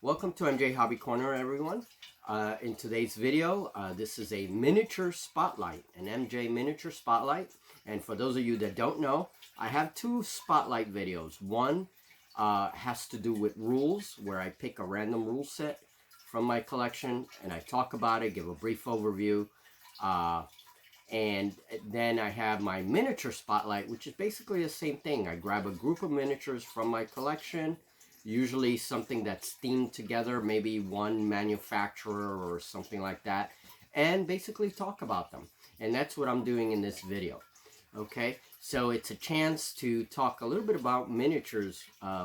Welcome to MJ Hobby Corner, everyone. In today's video, this is a miniature spotlight, an MJ miniature spotlight. And for those of you that don't know, I have two spotlight videos. One has to do with rules, where I pick a random rule set from my collection and I talk about it, give a brief overview. And then I have my miniature spotlight, which is basically the same thing. I grab a group of miniatures from my collection, usually something that's themed together, maybe one manufacturer or something like that, and basically talk about them. And that's what I'm doing in this video. Okay, so it's a chance to talk a little bit about miniatures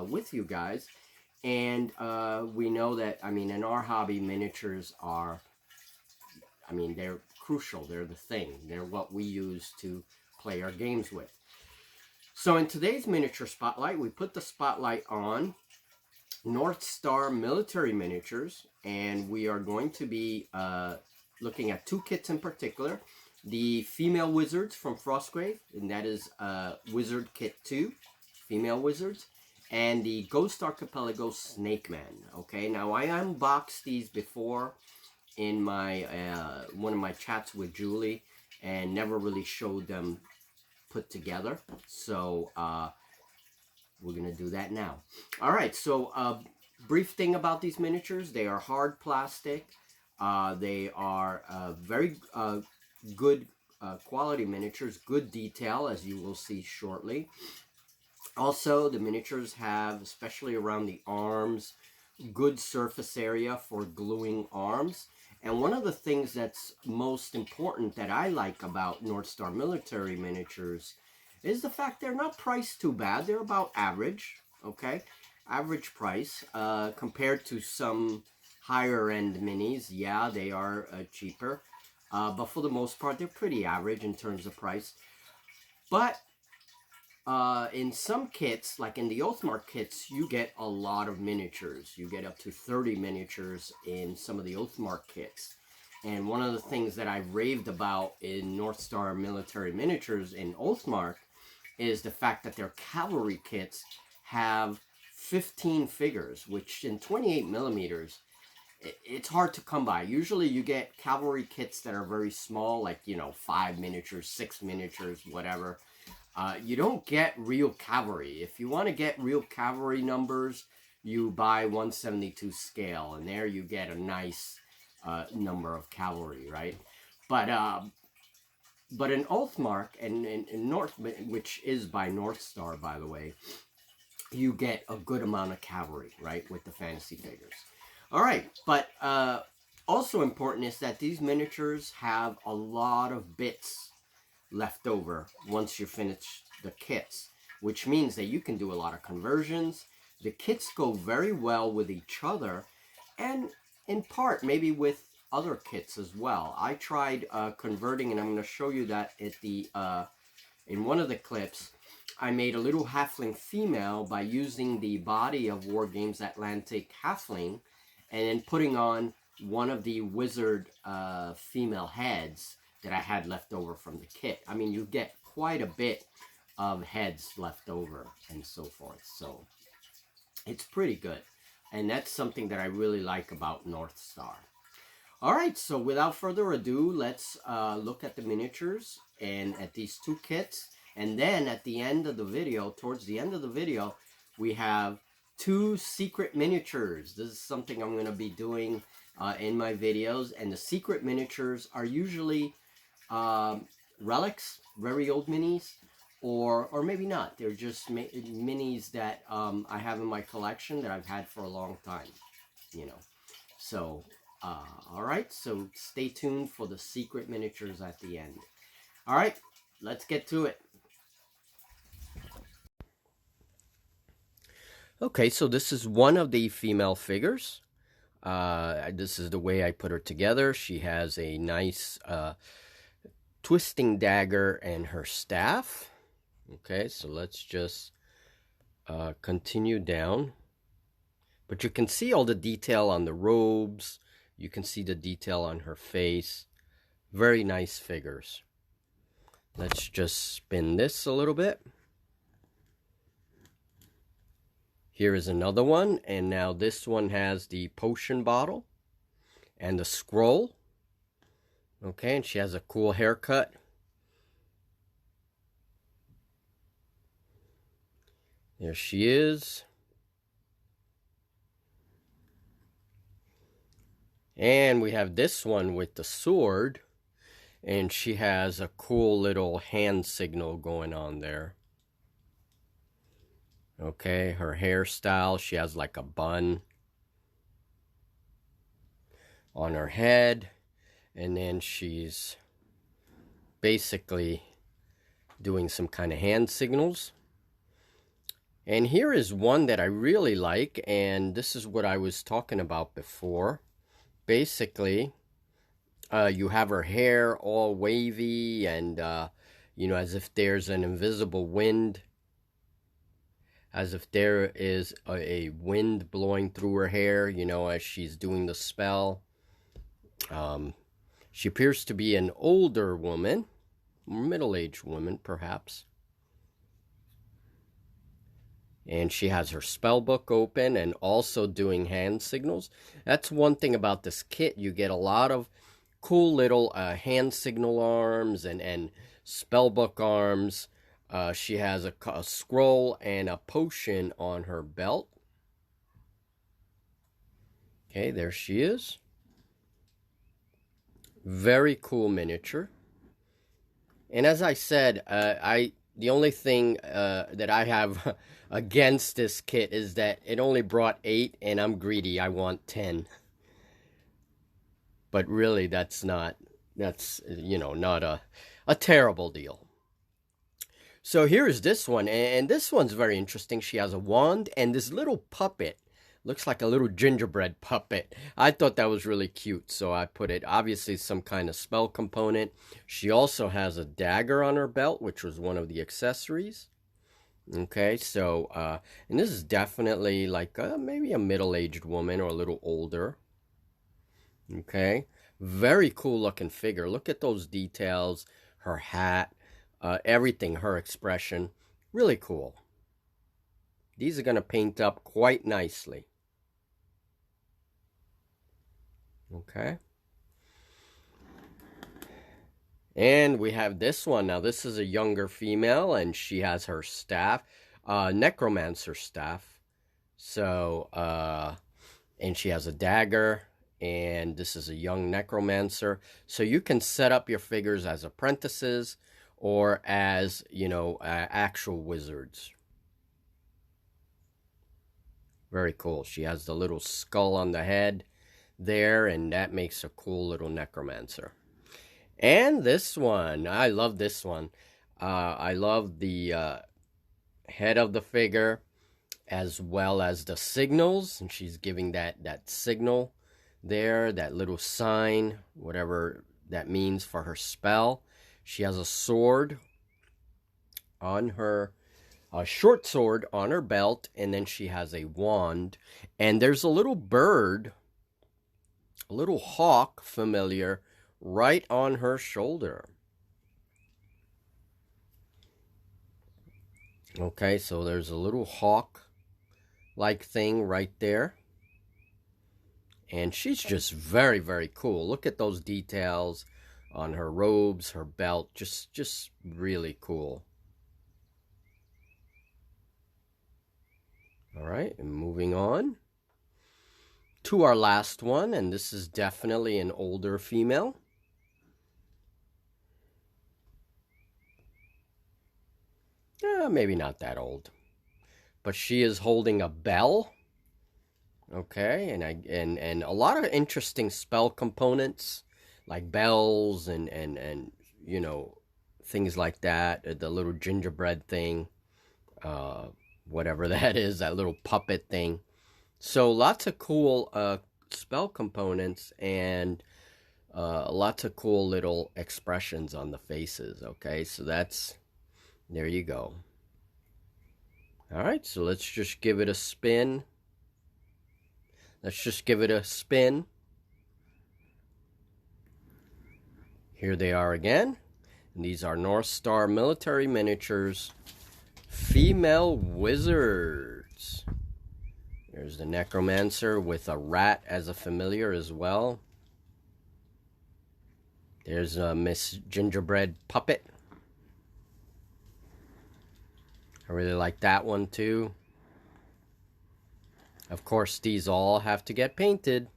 with you guys. And we know that, I mean, in our hobby, miniatures are, I mean, they're crucial. They're the thing. They're what we use to play our games with. So in today's miniature spotlight, we put the spotlight on Northstar military miniatures, and we are going to be looking at two kits in particular. The female wizards from Frostgrave, and that is Wizard Kit 2, female wizards, and the Ghost Archipelago Snake Man. Okay, now I unboxed these before in my one of my chats with Julie, and never really showed them put together. So we're gonna do that now. All right, so brief thing about these miniatures: they are hard plastic. They are very good quality miniatures, good detail, as you will see shortly. Also, the miniatures have, especially around the arms, good surface area for gluing arms. And one of the things that's most important that I like about Northstar military miniatures is the fact they're not priced too bad. They're about average, okay? Average price compared to some higher end minis. Yeah, they are cheaper. But for the most part, they're pretty average in terms of price. But in some kits, like in the Oathmark kits, you get a lot of miniatures. You get up to 30 miniatures in some of the Oathmark kits. And one of the things that I've raved about in Northstar military miniatures in Oathmark is the fact that their cavalry kits have 15 figures, which in 28 millimeters, it's hard to come by. Usually you get cavalry kits that are very small, like, you know, 5 miniatures, 6 miniatures, whatever. You don't get real cavalry. If you want to get real cavalry numbers, you buy 1/72 scale, and there you get a nice number of cavalry, right? But in Oathmark and in North, which is by Northstar, by the way, you get a good amount of cavalry, right, with the fantasy figures. All right, but also important is that these miniatures have a lot of bits left over once you finish the kits, which means that you can do a lot of conversions. The kits go very well with each other, and in part maybe with other kits as well. I tried converting, and I'm going to show you that at the in one of the clips. I made a little halfling female by using the body of War Games Atlantic halfling, and then putting on one of the wizard female heads that I had left over from the kit. I mean, you get quite a bit of heads left over and so forth. So it's pretty good. And that's something that I really like about Northstar. All right, so without further ado, let's look at the miniatures and at these two kits. And then at the end of the video, towards the end of the video, we have two secret miniatures. This is something I'm going to be doing in my videos. And the secret miniatures are usually relics, very old minis, or maybe not. They're just minis that I have in my collection that I've had for a long time, you know. So, all right, so stay tuned for the secret miniatures at the end. All right, let's get to it. Okay, so this is one of the female figures. This is the way I put her together. She has a nice twisting dagger and her staff. Okay, so let's just continue down. But you can see all the detail on the robes. You can see the detail on her face. Very nice figures. Let's just spin this a little bit. Here is another one, and now this one has the potion bottle and the scroll. Okay, and she has a cool haircut. There she is. And we have this one with the sword, and she has a cool little hand signal going on there. Okay, her hairstyle, she has like a bun on her head, and then she's basically doing some kind of hand signals. And here is one that I really like, and this is what I was talking about before. Basically, you have her hair all wavy and, you know, as if there's an invisible wind. As if there is a wind blowing through her hair, you know, as she's doing the spell. She appears to be an older woman, middle-aged woman, perhaps. And she has her spell book open and also doing hand signals. That's one thing about this kit. You get a lot of cool little hand signal arms and spell book arms. She has a scroll and a potion on her belt. Okay, there she is. Very cool miniature. And as I said, the only thing that I have against this kit is that it only brought 8, and I'm greedy. I want 10. But really, that's, you know, not a terrible deal. So here's this one, and this one's very interesting. She has a wand and this little puppet. Looks like a little gingerbread puppet. I thought that was really cute, so I put it. Obviously, some kind of spell component. She also has a dagger on her belt, which was one of the accessories. Okay, so, and this is definitely like maybe a middle-aged woman or a little older. Okay, very cool looking figure. Look at those details, her hat. Everything, her expression, really cool. These are going to paint up quite nicely. Okay. And we have this one. Now, this is a younger female, and she has her staff, necromancer staff. So, and she has a dagger, and this is a young necromancer. So you can set up your figures as apprentices, or as, you know, actual wizards. Very cool. She has the little skull on the head there, and that makes a cool little necromancer. And this one, I love this one. I love the head of the figure, as well as the signals, and she's giving that signal there, that little sign, whatever that means for her spell. She has a sword on her, a short sword on her belt, and then she has a wand. And there's a little bird, a little hawk familiar, right on her shoulder. Okay, so there's a little hawk-like thing right there. And she's just very, very cool. Look at those details on her robes, her belt, just really cool. All right, and moving on to our last one, and this is definitely an older female. Maybe not that old, but she is holding a bell. Okay, and a lot of interesting spell components, like bells and you know, things like that. The little gingerbread thing, whatever that is, that little puppet thing. So lots of cool spell components and lots of cool little expressions on the faces. Okay, so there you go. All right, so let's just give it a spin. Let's just give it a spin. Here they are again. And these are Northstar Military Miniatures Female Wizards. There's the necromancer with a rat as a familiar as well. There's Miss Gingerbread Puppet. I really like that one too. Of course, these all have to get painted.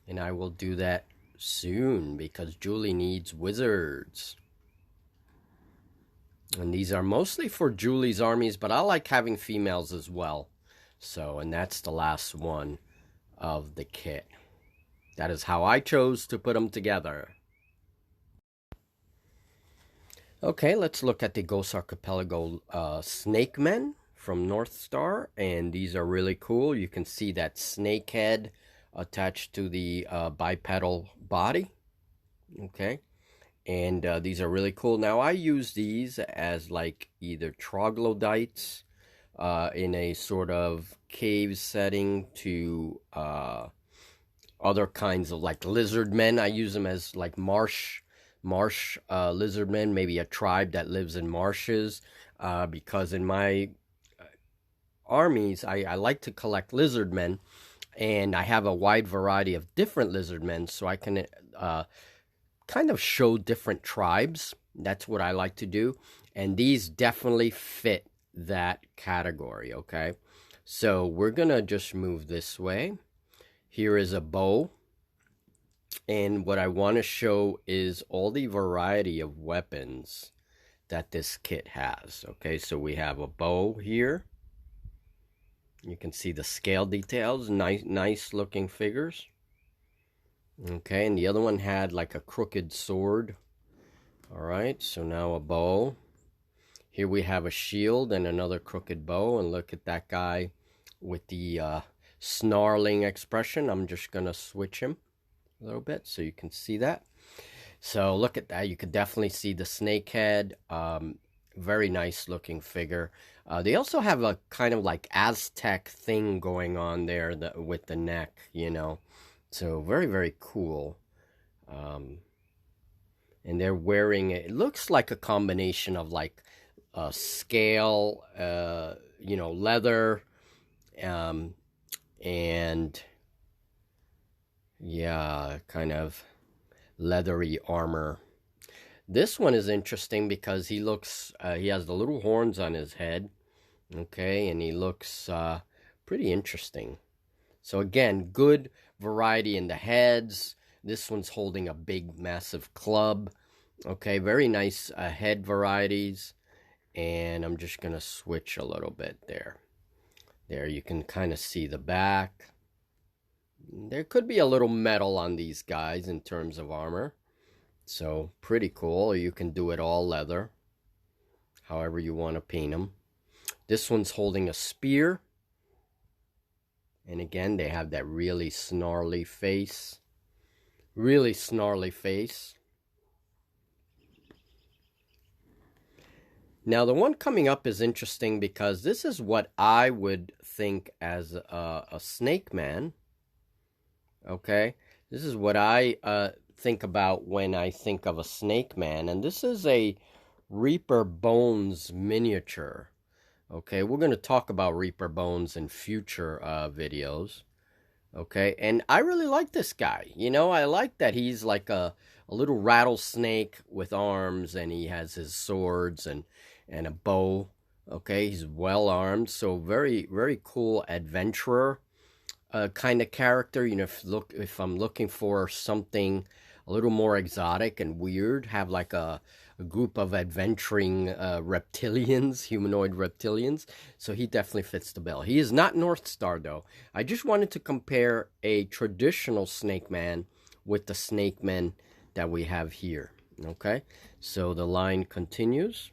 And I will do that soon because Julie needs wizards. And these are mostly for Julie's armies, but I like having females as well. So, and that's the last one of the kit. That is how I chose to put them together. Okay, let's look at the Ghost Archipelago snake men from Northstar. And these are really cool. You can see that snake head attached to the bipedal body. Okay. And these are really cool. Now, I use these as like either troglodytes in a sort of cave setting to other kinds of like lizard men. I use them as like marsh lizard men, maybe a tribe that lives in marshes. Because in my armies, I like to collect lizard men. And I have a wide variety of different lizard men, so I can kind of show different tribes. That's what I like to do. And these definitely fit that category, okay? So we're going to just move this way. Here is a bow. And what I want to show is all the variety of weapons that this kit has. Okay, so we have a bow here. You can see the scale details, nice looking figures. Okay, and the other one had like a crooked sword. All right, so now a bow. Here we have a shield and another crooked bow. And look at that guy with the snarling expression. I'm just going to switch him a little bit so you can see that. So look at that. You could definitely see the snake head. Very nice looking figure. They also have a kind of like Aztec thing going on there with the neck, you know. So very, very cool. And they're wearing, it looks like a combination of like scale, you know, leather, and yeah, kind of leathery armor. This one is interesting because he looks, he has the little horns on his head, okay, and he looks pretty interesting. So again, good variety in the heads. This one's holding a big, massive club. Okay, very nice head varieties. And I'm just going to switch a little bit there. There, you can kind of see the back. There could be a little metal on these guys in terms of armor. So, pretty cool. Or you can do it all leather. However you want to paint them. This one's holding a spear. And again, they have that really snarly face. Really snarly face. Now, the one coming up is interesting because this is what I would think as a snake man. Okay? This is what I think about when I think of a snake man. And this is a Reaper Bones miniature. Okay, we're going to talk about Reaper Bones in future videos. Okay, and I really like this guy. You know, I like that he's like a little rattlesnake with arms, and he has his swords and a bow. Okay, he's well armed, so very, very cool adventurer kind of character. You know, if I'm looking for something a little more exotic and weird, have like a group of adventuring reptilians, humanoid reptilians. So he definitely fits the bill. He is not Northstar, though. I just wanted to compare a traditional snake man with the snake men that we have here. Okay, so the line continues.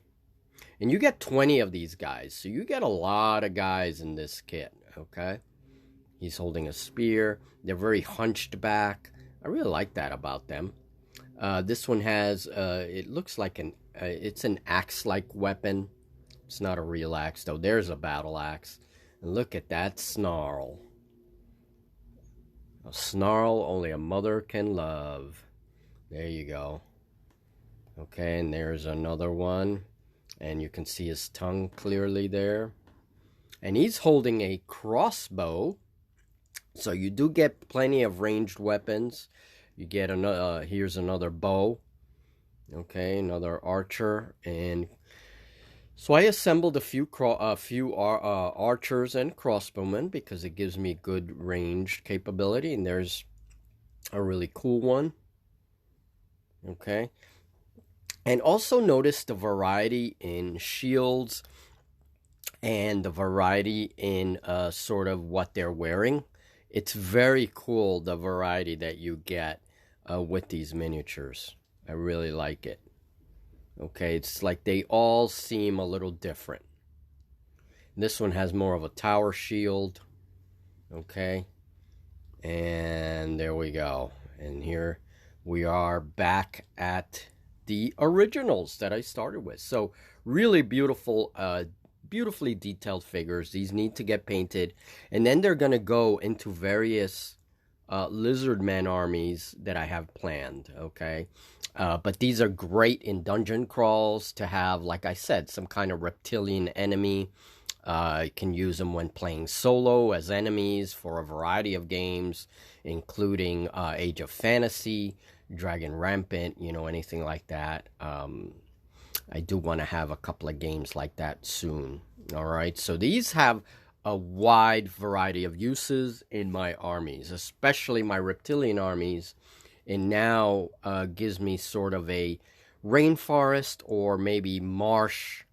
And you get 20 of these guys. So you get a lot of guys in this kit. Okay, he's holding a spear. They're very hunched back. I really like that about them. This one has, it looks like it's an axe-like weapon. It's not a real axe, though. There's a battle axe. And look at that snarl. A snarl only a mother can love. There you go. Okay, and there's another one. And you can see his tongue clearly there. And he's holding a crossbow. So you do get plenty of ranged weapons. You get another, here's another bow. Okay, another archer. And so I assembled a few archers and crossbowmen because it gives me good ranged capability. And there's a really cool one. Okay. And also notice the variety in shields and the variety in sort of what they're wearing. It's very cool, the variety that you get with these miniatures. I really like it. Okay, it's like they all seem a little different. This one has more of a tower shield. Okay, and there we go. And here we are back at the originals that I started with. So really beautiful, beautifully detailed figures. These need to get painted, and then they're going to go into various lizardmen armies that I have planned. Okay, but these are great in dungeon crawls to have, like I said, some kind of reptilian enemy. You can use them when playing solo as enemies for a variety of games, including Age of Fantasy, Dragon Rampant, you know, anything like that. I do want to have a couple of games like that soon. All right, so these have a wide variety of uses in my armies, especially my reptilian armies. And now gives me sort of a rainforest or maybe marsh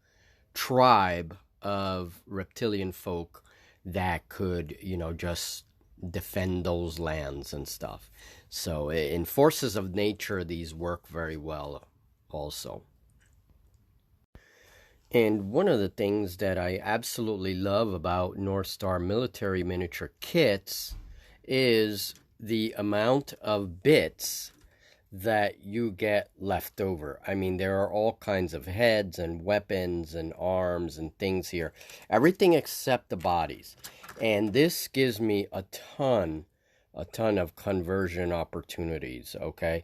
tribe of reptilian folk that could, you know, just defend those lands and stuff. So in forces of nature, these work very well also. And one of the things that I absolutely love about Northstar military miniature kits is the amount of bits that you get left over. I mean, there are all kinds of heads and weapons and arms and things here. Everything except the bodies. And this gives me a ton of conversion opportunities, okay?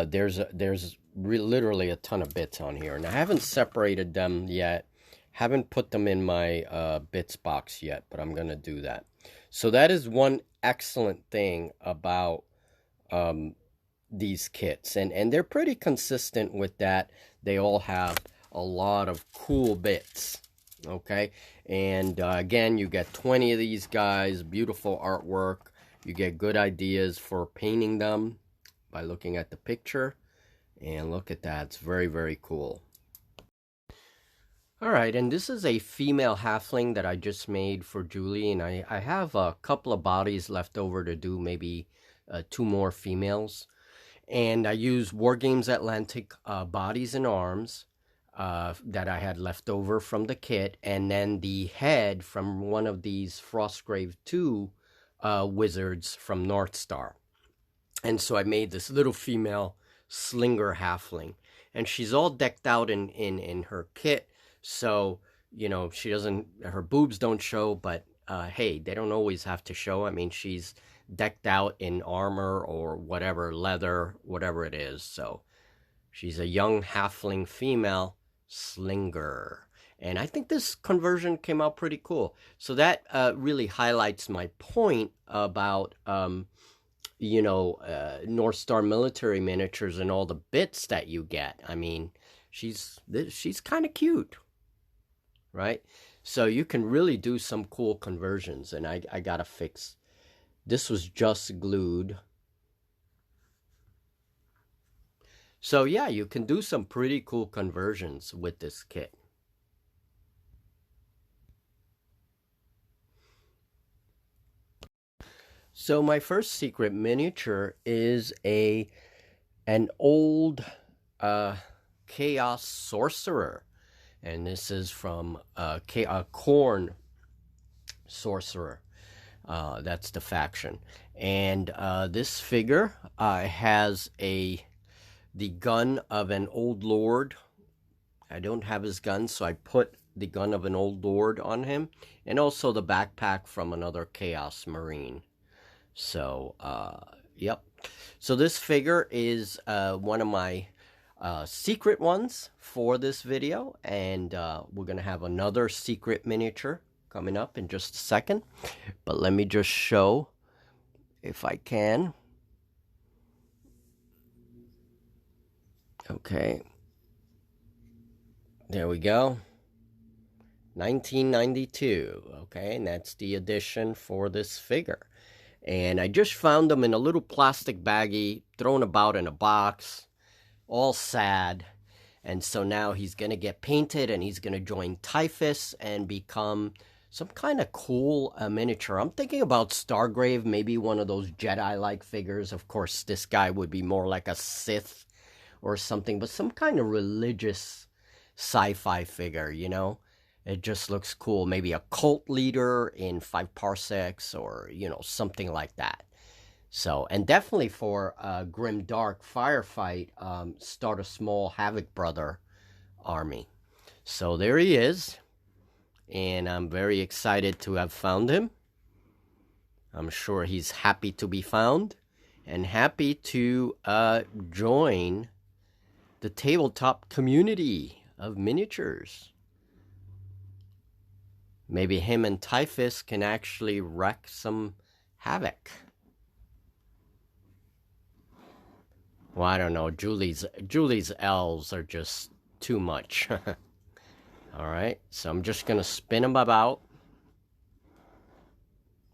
There's literally a ton of bits on here. And I haven't separated them yet. Haven't put them in my bits box yet, but I'm going to do that. So that is one excellent thing about these kits. And they're pretty consistent with that. They all have a lot of cool bits. Okay. And again, you get 20 of these guys. Beautiful artwork. You get good ideas for painting them by looking at the picture. And look at that. It's very, very cool. All right, and this is a female halfling that I just made for Julie, and I have a couple of bodies left over to do, maybe 2 more females. And I used Wargames Atlantic bodies and arms that I had left over from the kit, and then the head from one of these Frostgrave 2 wizards from Northstar. And so I made this little female slinger halfling, and she's all decked out in her kit. So, you know, her boobs don't show, but hey, they don't always have to show. I mean, she's decked out in armor or whatever, leather, whatever it is. So she's a young halfling female slinger. And I think this conversion came out pretty cool. So that really highlights my point about, you know, Northstar military miniatures and all the bits that you get. I mean, she's kind of cute. Right? So you can really do some cool conversions, and I gotta fix. This was just glued. So yeah, you can do some pretty cool conversions with this kit. So my first secret miniature is an old chaos sorcerer. And this is from Corn Sorcerer. That's the faction. And this figure has the gun of an old lord. I don't have his gun, so I put the gun of an old lord on him. And also the backpack from another Chaos Marine. So, yep. So this figure is one of my secret ones for this video, and we're gonna have another secret miniature coming up in just a second. But let me just show, if I can. Okay. There we go. 1992. Okay, and that's the edition for this figure. And I just found them in a little plastic baggie, thrown about in a box, all sad. And so now he's going to get painted, and he's going to join Typhus and become some kind of cool miniature. I'm thinking about Frostgrave, maybe one of those Jedi-like figures. Of course, this guy would be more like a Sith or something, but some kind of religious sci-fi figure, you know? It just looks cool. Maybe a cult leader in 5 parsecs, or, you know, something like that. So, and definitely for a grim dark firefight, start a small Havoc Brother army. So there he is, and I'm very excited to have found him. I'm sure he's happy to be found, and happy to join the tabletop community of miniatures. Maybe him and Typhus can actually wreak some havoc. Well, I don't know. Julie's elves are just too much. All right, so I'm just going to spin him about.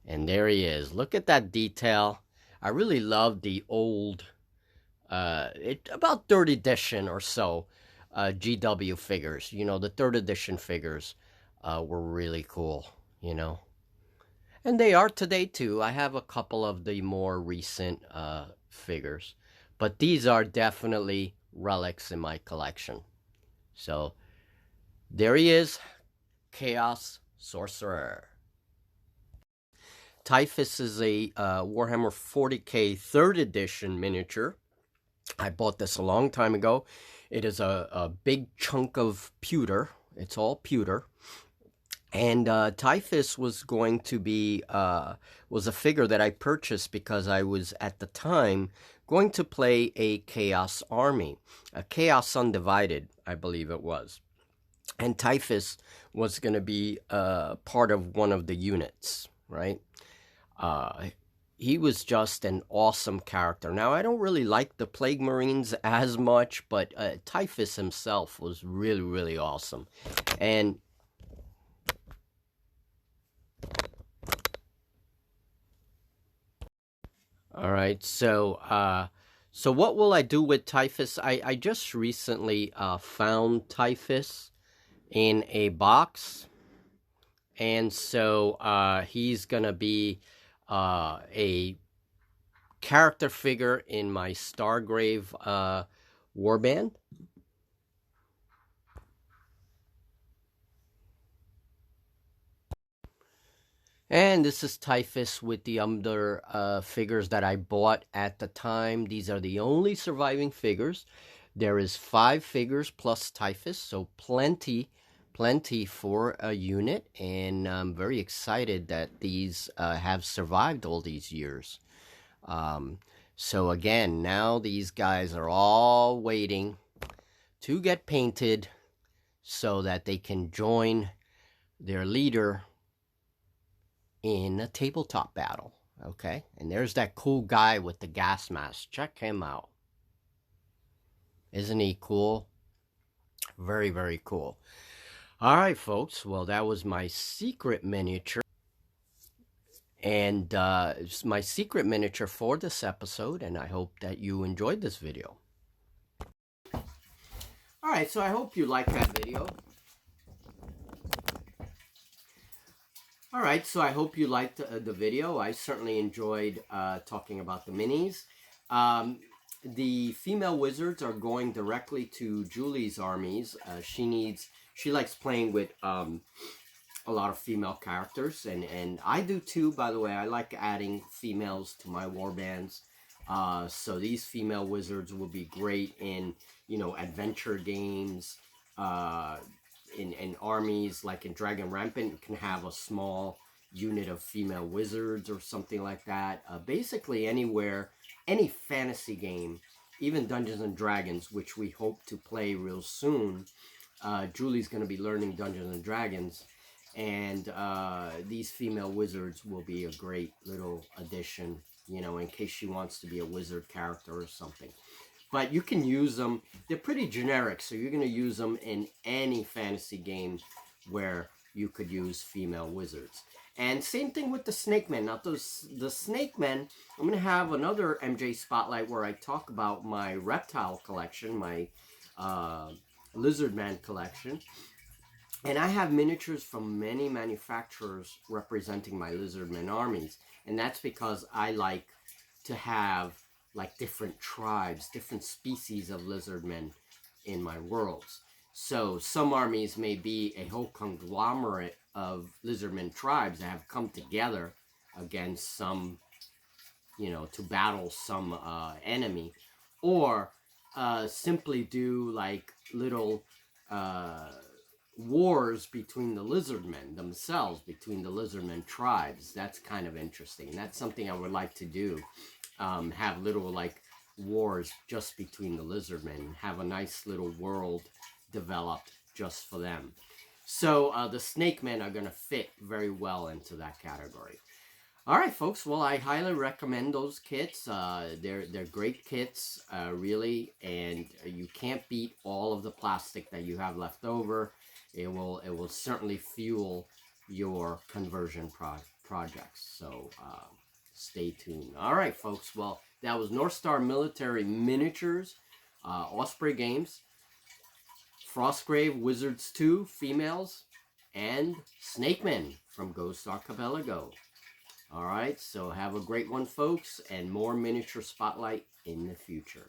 And there he is. Look at that detail. I really love the old, about 3rd edition or so, GW figures. You know, the 3rd edition figures were really cool, you know. And they are today, too. I have a couple of the more recent figures. But these are definitely relics in my collection. So, there he is. Chaos Sorcerer. Typhus is a Warhammer 40k 3rd edition miniature. I bought this a long time ago. It is a big chunk of pewter. It's all pewter. And Typhus was going to be, was a figure that I purchased because I was, at the time, going to play a Chaos army. A Chaos Undivided, I believe it was. And Typhus was going to be part of one of the units, right? He was just an awesome character. Now, I don't really like the Plague Marines as much, but Typhus himself was really, really awesome. And all right, so what will I do with Typhus? I just recently found Typhus in a box, and so he's gonna be a character figure in my Frostgrave warband. And this is Typhus with the other figures that I bought at the time. These are the only surviving figures. There is 5 figures plus Typhus, so plenty for a unit. And I'm very excited that these have survived all these years. So again, now these guys are all waiting to get painted so that they can join their leader in a tabletop battle. Okay, and there's that cool guy with the gas mask. Check him out. Isn't he cool? Very, very cool. All right, folks. Well, that was my secret miniature. And it's my secret miniature for this episode, and I hope that you enjoyed this video. All right, so I hope you liked that video. All right, so I hope you liked the video. I certainly enjoyed talking about the minis. The female wizards are going directly to Julie's armies. She likes playing with a lot of female characters, and I do too, by the way. I like adding females to my warbands. So these female wizards will be great in, you know, adventure games, in armies, like in Dragon Rampant. You can have a small unit of female wizards or something like that. Basically anywhere, any fantasy game, even Dungeons and Dragons, which we hope to play real soon. Julie's going to be learning Dungeons and Dragons, And these female wizards will be a great little addition, you know, in case she wants to be a wizard character or something. But you can use them. They're pretty generic, so you're going to use them in any fantasy game where you could use female wizards. And same thing with the snake men. Now, the snake men, I'm going to have another MJ Spotlight where I talk about my reptile collection, my lizard man collection. And I have miniatures from many manufacturers representing my lizardmen armies. And that's because I like to have like different tribes, different species of lizardmen in my worlds. So some armies may be a whole conglomerate of lizardmen tribes that have come together against some, you know, to battle some enemy. Or simply do like little wars between the lizardmen themselves, between the lizardmen tribes. That's kind of interesting. That's something I would like to do. Have little like wars just between the lizardmen. Have a nice little world developed just for them. So the snake men are going to fit very well into that category. All right, folks. Well, I highly recommend those kits. They're great kits, really, and you can't beat all of the plastic that you have left over. It will certainly fuel your conversion projects. So stay tuned. All right, folks. Well, that was Northstar Military Miniatures, Osprey Games, Frostgrave Wizards 2 females, and Snakemen from Ghost Archipelago. All right, so have a great one, folks, and more miniature spotlight in the future.